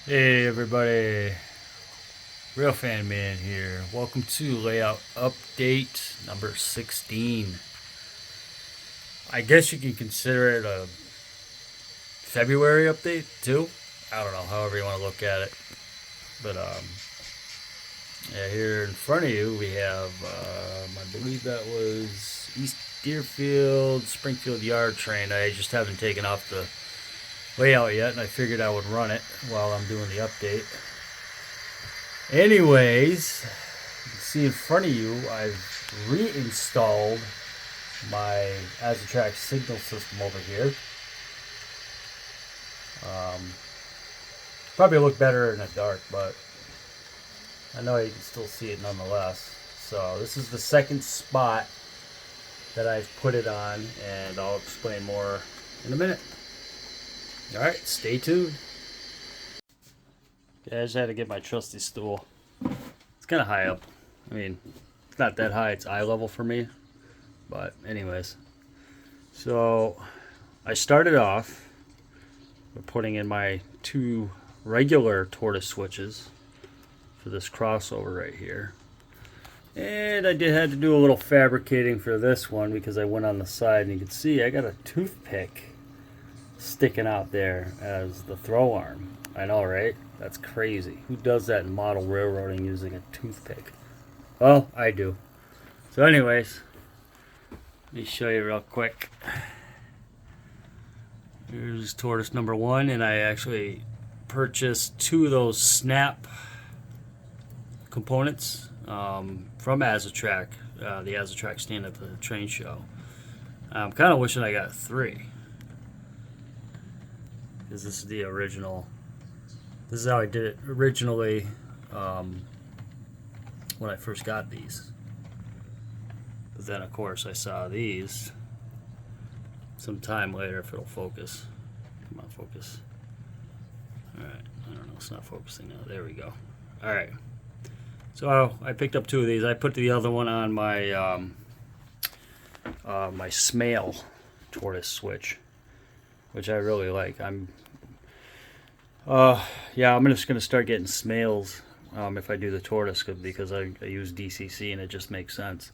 Hey everybody, Real Fan Man here. Welcome to layout update number 16. I guess you can consider it a February update too. I don't know, however you want to look at it. But yeah, here in front of you we have, I believe that was East Deerfield Springfield Yard Train. I just haven't taken off the layout yet, and I figured I would run it while I'm doing the update. Anyways, you can see in front of you, I've reinstalled my Azatrack signal system over here. Probably look better in the dark, but I know you can still see it nonetheless. So this is the second spot that I've put it on, and I'll explain more in a minute. All right, stay tuned. Okay, I just had to get my trusty stool. It's kind of high up. I mean, it's not that high. It's eye level for me. But anyways, so I started off with putting in my two regular tortoise switches for this crossover right here. And I had to do a little fabricating for this one because I went on the side and you can see I got a toothpick sticking out there as the throw arm. I know, right? That's crazy. Who does that in model railroading using a toothpick? Well, I do. So anyways, let me show you real quick. Here's tortoise number one, and I actually purchased two of those snap components from Azatrack, the Azatrack stand at the train show. I'm kind of wishing I got three, because this is the original. This is how I did it originally when I first got these. But then, of course, I saw these some time later, if it'll focus. Come on, focus. Alright, I don't know, it's not focusing now. There we go. Alright. So I picked up two of these. I put the other one on my my Smale tortoise switch, which I really like. Yeah, I'm just gonna start getting Smales if I do the tortoise, because I use DCC and it just makes sense.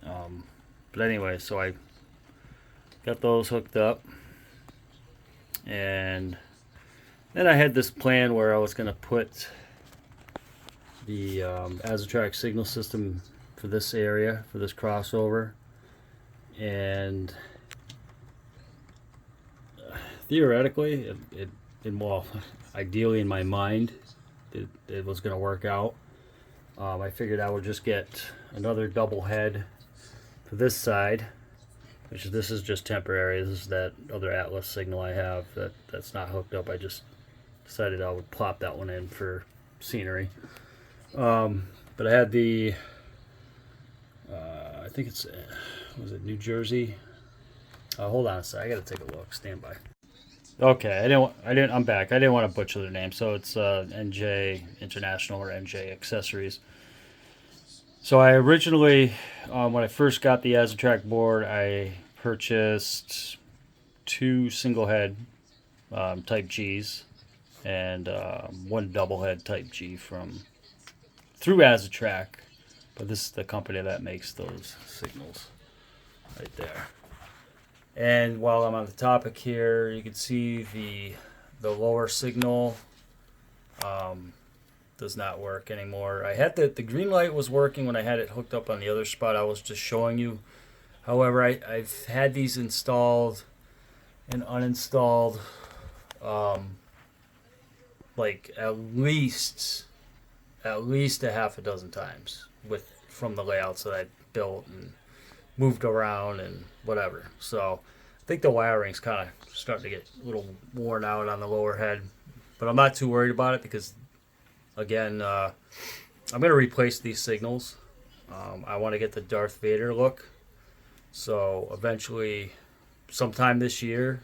But anyway, so I got those hooked up, and then I had this plan where I was going to put the Azatrack signal system for this area, for this crossover, and theoretically, well, ideally in my mind, it was going to work out. I figured I would just get another double head for this side, which this is just temporary. This is that other Atlas signal I have that's not hooked up. I just decided I would plop that one in for scenery. But I had the I think it's was it New Jersey? Hold on a sec. I gotta take a look. Stand by. Okay, I'm back. I didn't want to butcher their name, so it's NJ International or NJ Accessories. So I originally, when I first got the Azatrack board, I purchased two single head Type Gs and one double head Type G through Azatrack, but this is the company that makes those signals right there. And while I'm on the topic here, you can see the lower signal does not work anymore. I had the green light was working when I had it hooked up on the other spot I was just showing you. However, I've had these installed and uninstalled like at least a half a dozen times from the layouts that I built and moved around and whatever. So I think the wiring's kind of starting to get a little worn out on the lower head, but I'm not too worried about it because, again, I'm going to replace these signals. I want to get the Darth Vader look. So eventually, sometime this year,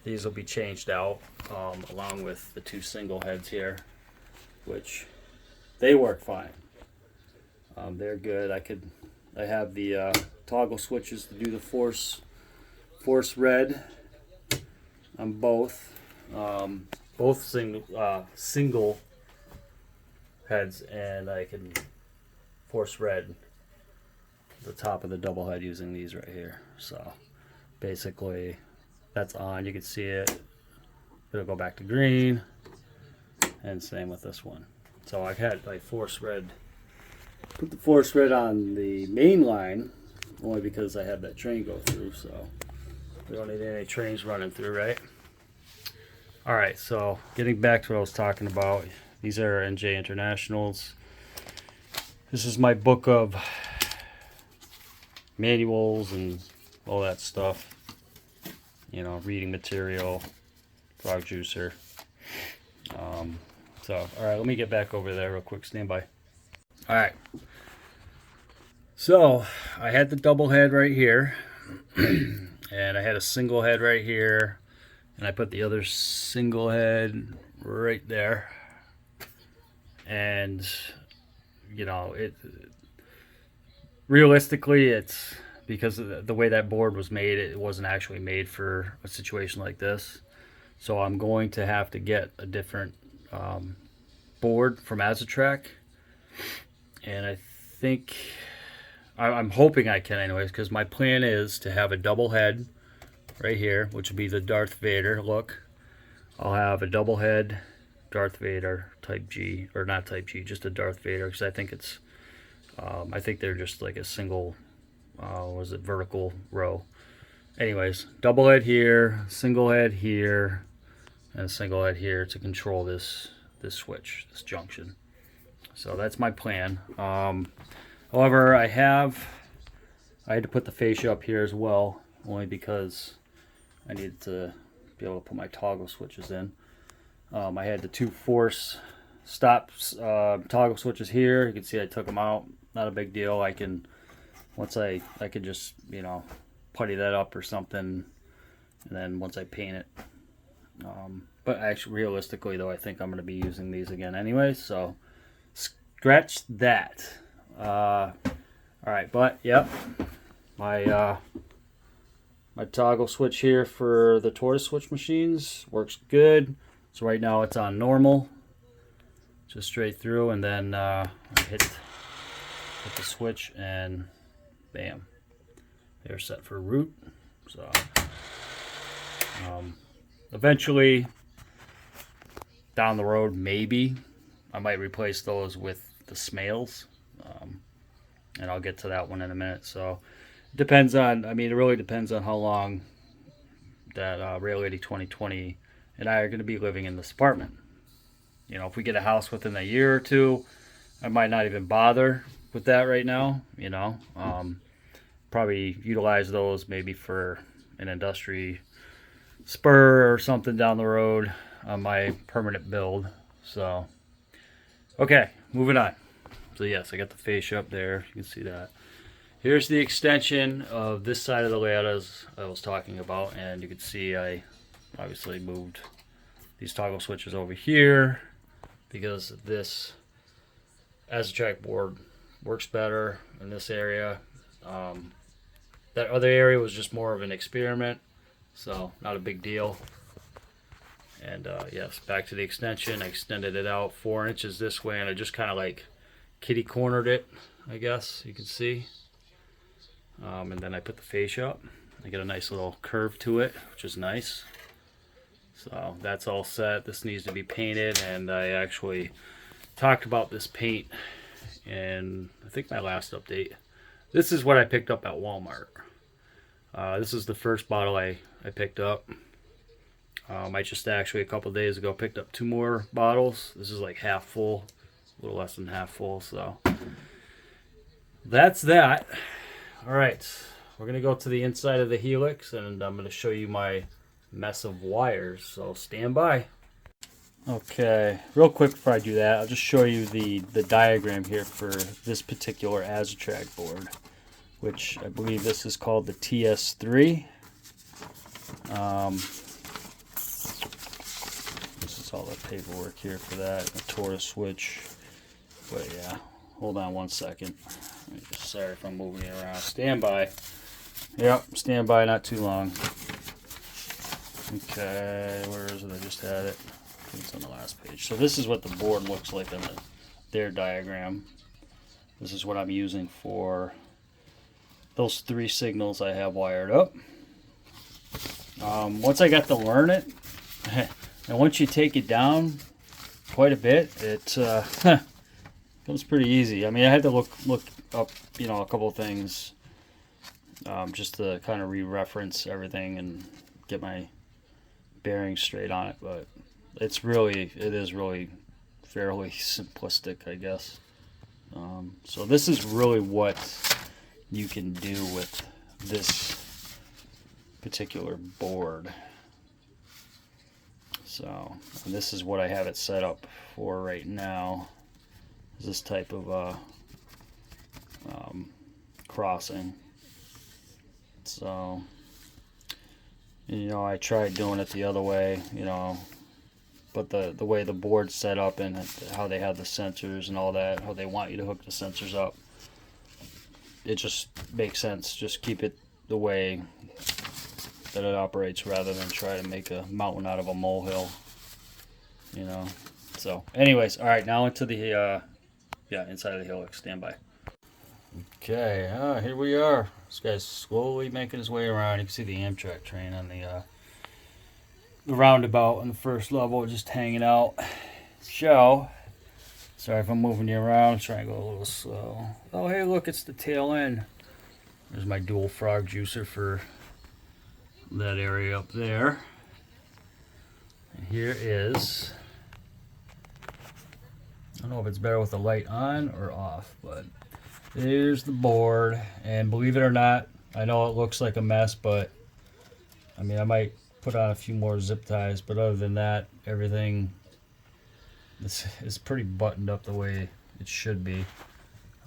these will be changed out along with the two single heads here, which they work fine. They're good. I have the toggle switches to do the force red on both. both single heads, and I can force red the top of the double head using these right here. So basically that's on, you can see it. It'll go back to green, and same with this one. So I had like force red, put the force red on the main line only because I had that train go through, so we don't need any trains running through, right? All right, so getting back to what I was talking about, these are NJ Internationals. This is my book of manuals and all that stuff, you know, reading material, frog juicer. So all right, let me get back over there real quick. Stand by. All right, so I had the double head right here and I had a single head right here, and I put the other single head right there. And you know, it realistically, it's because of the way that board was made, it wasn't actually made for a situation like this. So I'm going to have to get a different board from Azatrac, and I think I'm hoping I can anyways, because my plan is to have a double head right here, which would be the Darth Vader look. I'll have a double head Darth Vader type G, or not type G, just a Darth Vader, because I think it's I think they're just like a single was it vertical row. Anyways, double head here, single head here, and a single head here to control this switch, this junction. So that's my plan. However, I had to put the fascia up here as well, only because I needed to be able to put my toggle switches in. I had the two force stops toggle switches here. You can see I took them out. Not a big deal. I can just, you know, putty that up or something, and then once I paint it. But actually, realistically though, I think I'm going to be using these again anyway, so scratch that. All right, but yep, my toggle switch here for the Tortoise switch machines works good. So right now it's on normal, just straight through, and then I hit the switch and bam, they're set for root. So eventually down the road, maybe I might replace those with the Smales, and I'll get to that one in a minute. So it depends on, I mean, it really depends on how long that Rail Lady 2020 and I are going to be living in this apartment. You know, if we get a house within a year or two, I might not even bother with that right now, you know. Probably utilize those maybe for an industry spur or something down the road on my permanent build. So okay, moving on. So yes, I got the fascia up there, you can see that. Here's the extension of this side of the layout as I was talking about, and you can see I obviously moved these toggle switches over here because this Azatrac board works better in this area. That other area was just more of an experiment, so not a big deal. And yes, back to the extension. I extended it out 4 inches this way, and I just kind of like kitty cornered it, I guess you can see. And then I put the fascia up. I get a nice little curve to it, which is nice. So that's all set. This needs to be painted, and I actually talked about this paint in, I think, my last update. This is what I picked up at Walmart. This is the first bottle I picked up. I just actually a couple days ago picked up 2 more bottles. This is like half full, a little less than half full. So that's that. All right, we're gonna go to the inside of the Helix, and I'm gonna show you my mess of wires. So stand by. Okay, real quick before I do that, I'll just show you the diagram here for this particular Azatrac board, which I believe this is called the TS3. This is all the paperwork here for that, the Tortoise switch. But yeah, hold on one second. Sorry if I'm moving it around. Stand by. Yep, stand by, not too long. Okay, where is it? I just had it. it's on the last page. So this is what the board looks like on their diagram. This is what I'm using for those 3 signals I have wired up. Once I got to learn it, and once you take it down quite a bit, it comes pretty easy. I mean, I had to look up, a couple of things just to kind of re-reference everything and get my bearings straight on it. But it is really fairly simplistic, I guess. So this is really what you can do with this particular board. So this is what I have it set up for right now, is this type of crossing. So I tried doing it the other way, but the way the board's set up and how they have the sensors and all that, how they want you to hook the sensors up, it just makes sense. Just keep it the way that it operates rather than try to make a mountain out of a molehill, So anyways, all right, now into the inside of the helix. Stand by. Okay, here we are. This guy's slowly making his way around. You can see the Amtrak train on the roundabout on the first level, just hanging out. So, sorry if I'm moving you around. I'm trying to go a little slow. Oh, hey, look, it's the tail end. There's my dual frog juicer for that area up there. And here is, I don't know if it's better with the light on or off, but there's the board. And believe it or not, I know it looks like a mess, but I mean, I might put on a few more zip ties, but other than that, everything is pretty buttoned up the way it should be.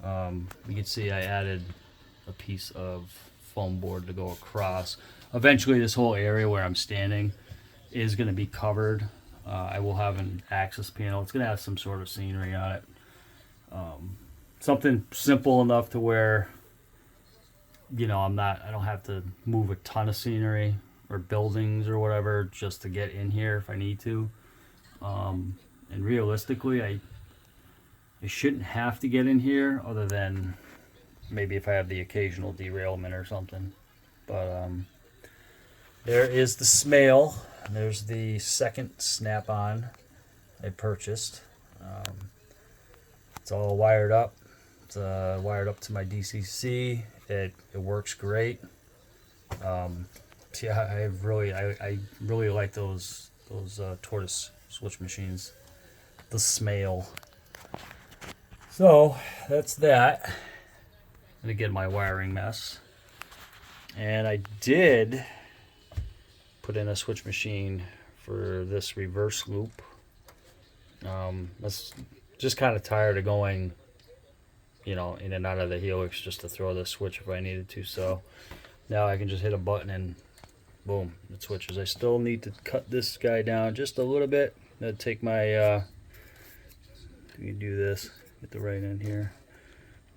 You can see I added a piece of foam board to go across. Eventually this whole area where I'm standing is going to be covered. I will have an access panel. It's going to have some sort of scenery on it. Something simple enough to where I don't have to move a ton of scenery or buildings or whatever just to get in here if I need to. And realistically, I shouldn't have to get in here other than maybe if I have the occasional derailment or something. But there is the Smail. There's the second Snap-on I purchased. It's all wired up. It's wired up to my DCC. It works great. I really like those tortoise switch machines. The Smail. So that's that. And again, my wiring mess. And I did put in a switch machine for this reverse loop. That's just kind of tired of going, in and out of the helix just to throw the switch if I needed to. So now I can just hit a button and boom, it switches. I still need to cut this guy down just a little bit. That'd take my, you do this, get the right end here.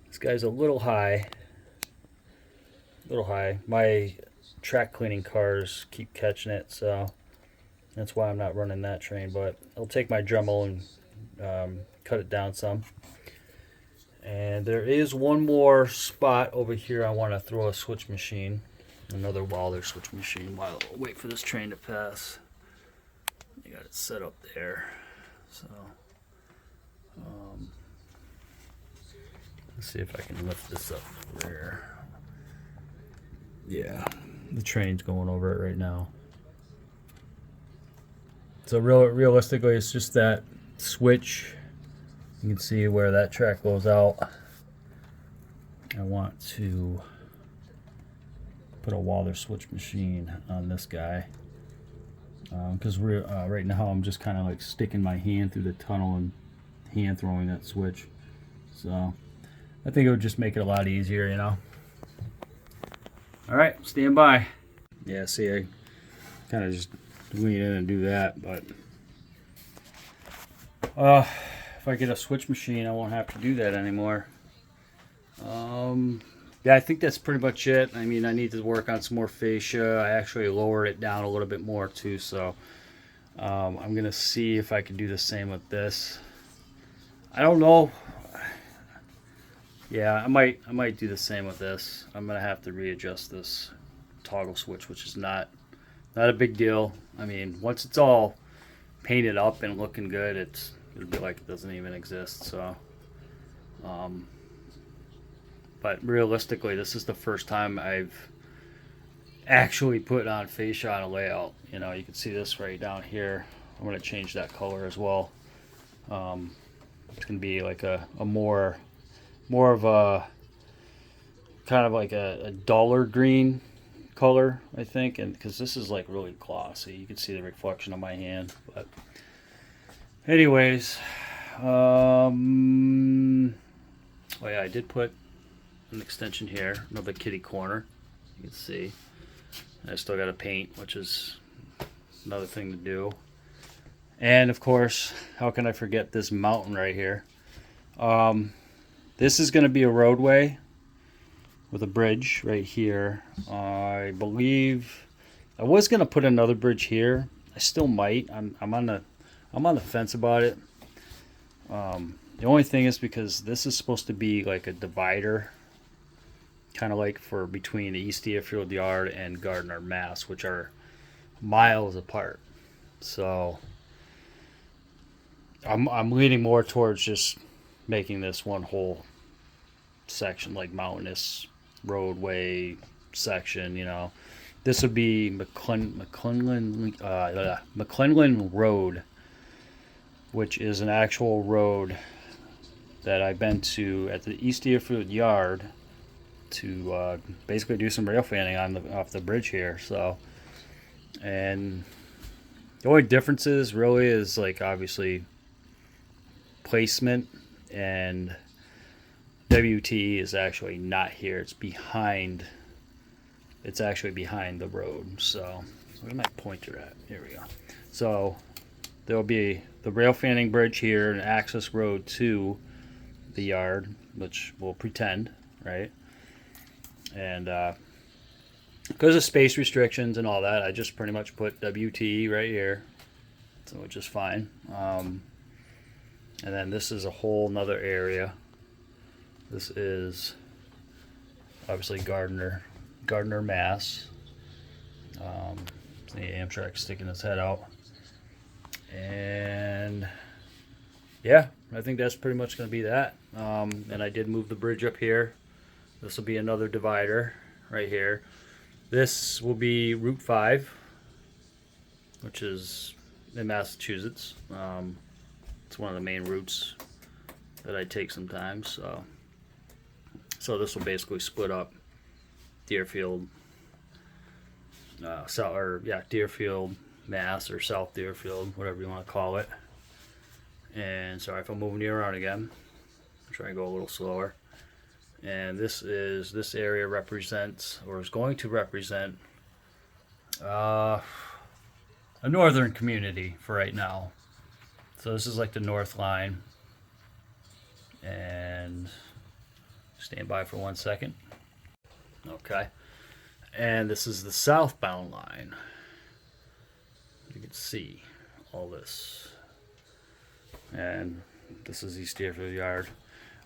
This guy's a little high. My track cleaning cars keep catching it, so that's why I'm not running that train. But I'll take my Dremel and cut it down some. And there is one more spot over here I want to throw a switch machine, another Walther switch machine, while I wait for this train to pass. I got it set up there, so let's see if I can lift this up there. Yeah, the train's going over it right now. So realistically, it's just that switch. You can see where that track goes out. I want to put a Walther switch machine on this guy because right now I'm just kind of like sticking my hand through the tunnel and hand throwing that switch. So I think it would just make it a lot easier, All right, stand by. Yeah, see, I kind of just lean in and do that, but if I get a switch machine, I won't have to do that anymore. Yeah, I think that's pretty much it. I mean, I need to work on some more fascia. I actually lowered it down a little bit more too, so I'm gonna see if I can do the same with this. I don't know. Yeah, I might do the same with this. I'm gonna have to readjust this toggle switch, which is not a big deal. I mean, once it's all painted up and looking good, it'll be like it doesn't even exist. So, but realistically, this is the first time I've actually put on fascia on a layout. You know, you can see this right down here. I'm going to change that color as well. It's going to be like a more of a kind of like a duller green color, I think, and because this is like really glossy, you can see the reflection on my hand. But anyways, oh yeah, I did put an extension here, another kitty corner. You can see I still got to paint, which is another thing to do. And of course, how can I forget this mountain right here? This is going to be a roadway with a bridge right here. I believe I was going to put another bridge here. I still might. I'm on the fence about it. The only thing is because this is supposed to be like a divider, kind of like for between the East Deerfield Yard and Gardner, Mass, which are miles apart. So I'm leaning more towards just making this one whole section, like mountainous roadway section. You know, this would be McClellan Road, which is an actual road that I've been to at the East Deerfield Yard to basically do some rail fanning off the bridge here. So, and the only differences really is like obviously placement, and WT is actually not here. It's actually behind the road. So where's my pointer at? Here we go. So there'll be the rail fanning bridge here and access road to the yard, which we'll pretend, right? And because of space restrictions and all that, I just pretty much put WT right here, so which is fine. And then this is a whole nother area. This is obviously Gardner, Mass. The Amtrak sticking its head out. And yeah, I think that's pretty much going to be that. And I did move the bridge up here. This will be another divider right here. This will be Route 5, which is in Massachusetts. It's one of the main routes that I take sometimes. So this will basically split up Deerfield, Deerfield, Mass, or South Deerfield, whatever you want to call it. And sorry if I'm moving you around again. I'm trying to go a little slower. And this area represents, or is going to represent, a northern community for right now. So this is like the north line. And stand by for 1 second. Okay. And this is the southbound line. You can see all this. And this is East Deerfield Yard.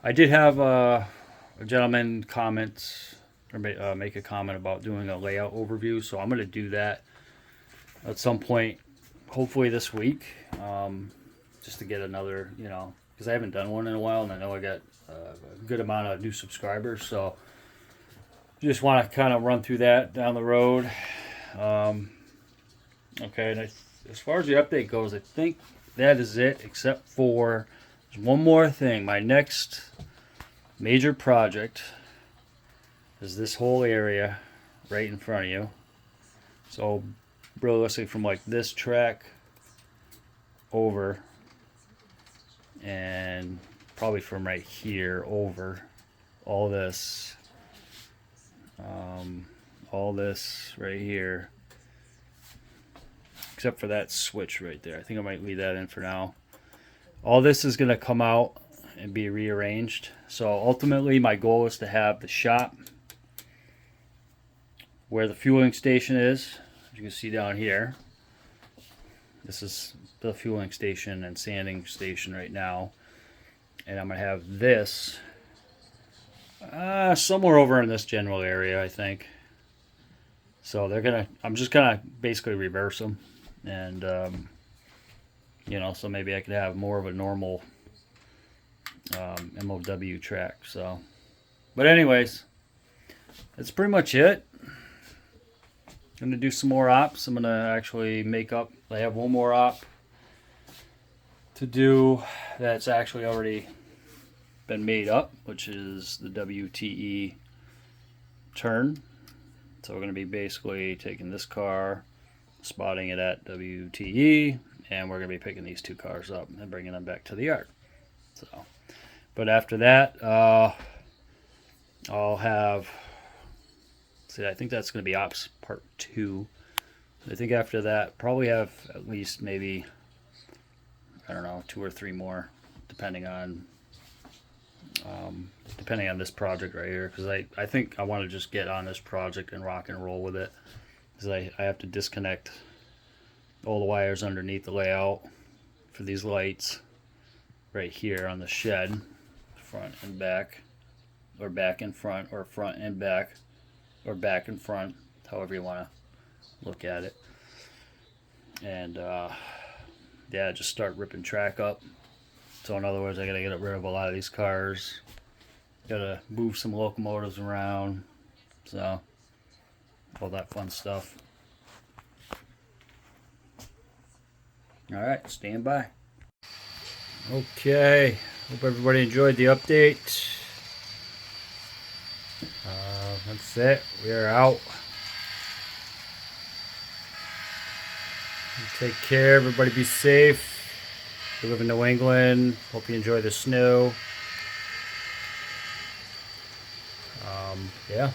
I did have a gentleman comment or make a comment about doing a layout overview, so I'm going to do that at some point, hopefully this week, just to get another, because I haven't done one in a while, and I know I got a good amount of new subscribers, so just want to kind of run through that down the road. Okay, and as far as the update goes, I think that is it, except for there's one more thing. My next major project is this whole area right in front of you. So realistically, from like this track over, and probably from right here over, all this right here, except for that switch right there. I think I might leave that in for now. All this is going to come out and be rearranged. So ultimately my goal is to have the shop where the fueling station is, as you can see down here, This is the fueling station and sanding station right now. And I'm going to have this somewhere over in this general area, I think. So I'm just going to basically reverse them. And, so maybe I could have more of a normal MOW track. So, but anyways, that's pretty much it. I'm going to do some more ops. I'm going to actually I have one more op to do that's actually already been made up, which is the WTE turn. So we're going to be basically taking this car, spotting it at WTE, and we're going to be picking these two cars up and bringing them back to the yard. So, but after that, I'll have. See, I think that's going to be ops part 2. I think after that, probably have at least maybe, I don't know, 2 or 3 more, depending on this project right here. Because I think I want to just get on this project and rock and roll with it. Because I have to disconnect all the wires underneath the layout for these lights right here on the shed, front and back, or back and front, or front and back, or back and front, however you want to look at it. And yeah, just start ripping track up. So in other words, I gotta get rid of a lot of these cars, gotta move some locomotives around, so all that fun stuff. All right, stand by. Okay, hope everybody enjoyed the update. That's it. We are out. Take care. Everybody be safe. We live in New England. Hope you enjoy the snow. Yeah.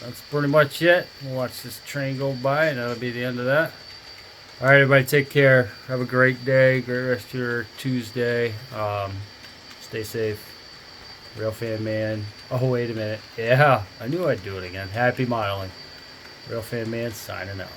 That's pretty much it. We'll watch this train go by, and that'll be the end of that. All right, everybody. Take care. Have a great day. Great rest of your Tuesday. Stay safe. Real Fan Man. Oh, wait a minute. Yeah, I knew I'd do it again. Happy modeling. Real Fan Man signing out.